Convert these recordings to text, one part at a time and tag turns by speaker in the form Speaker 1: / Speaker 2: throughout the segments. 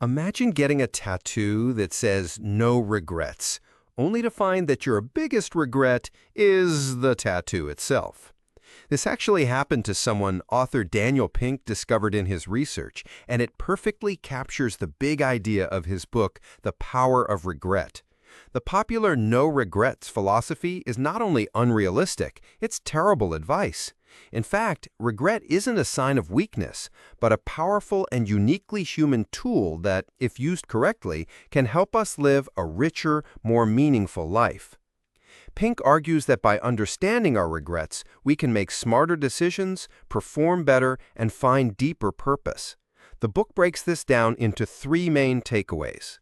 Speaker 1: Imagine getting a tattoo that says "No regrets," only to find that your biggest regret is the tattoo itself. This actually happened to someone author Daniel Pink discovered in his research, and it perfectly captures the big idea of his book, The Power of Regret. The popular no regrets philosophy is not only unrealistic, it's terrible advice. In fact, regret isn't a sign of weakness, but a powerful and uniquely human tool that, if used correctly, can help us live a richer, more meaningful life. Pink argues that by understanding our regrets, we can make smarter decisions, perform better, and find deeper purpose. The book breaks this down into three main takeaways.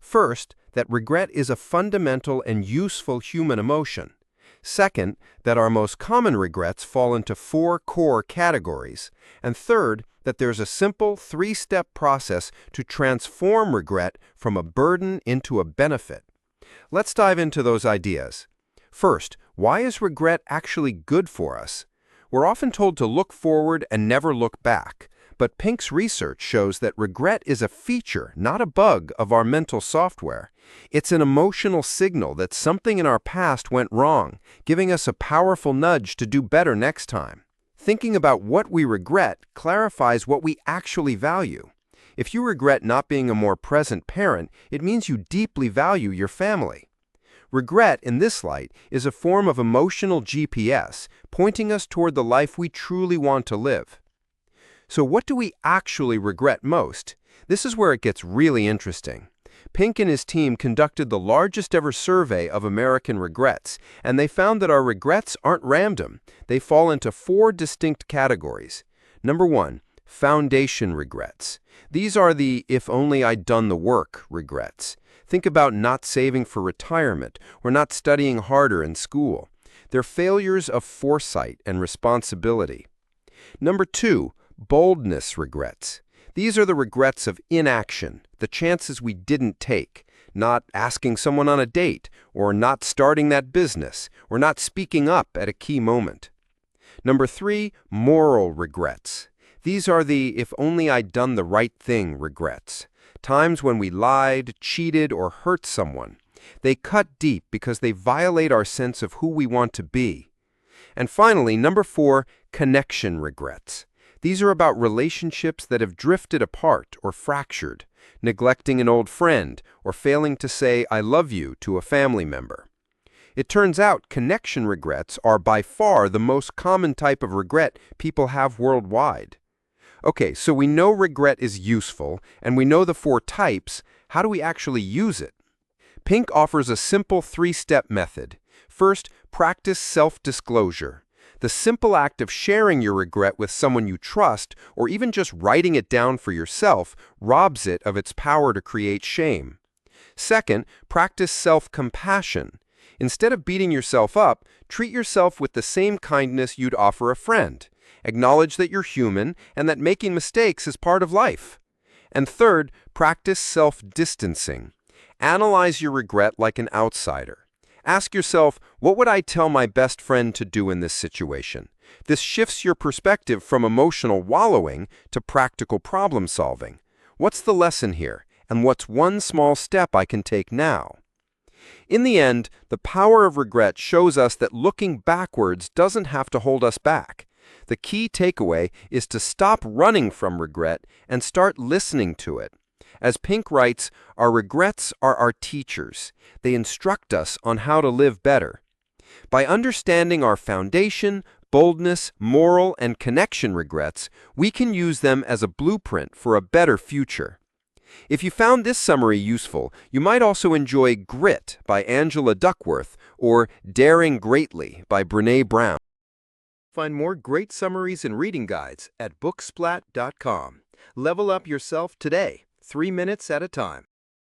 Speaker 1: First, that regret is a fundamental and useful human emotion. Second, that our most common regrets fall into four core categories. And third, that there's a simple three-step process to transform regret from a burden into a benefit. Let's dive into those ideas. First, why is regret actually good for us? We're often told to look forward and never look back, but Pink's research shows that regret is a feature, not a bug, of our mental software. It's an emotional signal that something in our past went wrong, giving us a powerful nudge to do better next time. Thinking about what we regret clarifies what we actually value. If you regret not being a more present parent, it means you deeply value your family. Regret, in this light, is a form of emotional GPS, pointing us toward the life we truly want to live. So what do we actually regret most? This is where it gets really interesting. Pink and his team conducted the largest ever survey of American regrets, and they found that our regrets aren't random. They fall into four distinct categories. Number one, foundation regrets. These are the "if only I'd done the work" regrets. Think about not saving for retirement or not studying harder in school. They're failures of foresight and responsibility. Number two, boldness regrets. These are the regrets of inaction, the chances we didn't take, not asking someone on a date, or not starting that business, or not speaking up at a key moment. Number three, moral regrets. These are the "if only I'd done the right thing" regrets. Times when we lied, cheated, or hurt someone. They cut deep because they violate our sense of who we want to be. And finally, number four, connection regrets. These are about relationships that have drifted apart or fractured, neglecting an old friend, or failing to say "I love you" to a family member. It turns out connection regrets are by far the most common type of regret people have worldwide. Okay, so we know regret is useful, and we know the four types. How do we actually use it? Pink offers a simple three-step method. First, practice self-disclosure. The simple act of sharing your regret with someone you trust, or even just writing it down for yourself, robs it of its power to create shame. Second, practice self-compassion. Instead of beating yourself up, treat yourself with the same kindness you'd offer a friend. Acknowledge that you're human and that making mistakes is part of life. And third, practice self-distancing. Analyze your regret like an outsider. Ask yourself, what would I tell my best friend to do in this situation? This shifts your perspective from emotional wallowing to practical problem solving. What's the lesson here? And what's one small step I can take now? In the end, the power of regret shows us that looking backwards doesn't have to hold us back. The key takeaway is to stop running from regret and start listening to it. As Pink writes, our regrets are our teachers. They instruct us on how to live better. By understanding our foundation, boldness, moral, and connection regrets, we can use them as a blueprint for a better future. If you found this summary useful, you might also enjoy Grit by Angela Duckworth or Daring Greatly by Brené Brown. Find more great summaries and reading guides at booksplat.com. Level up yourself today, 3 minutes at a time.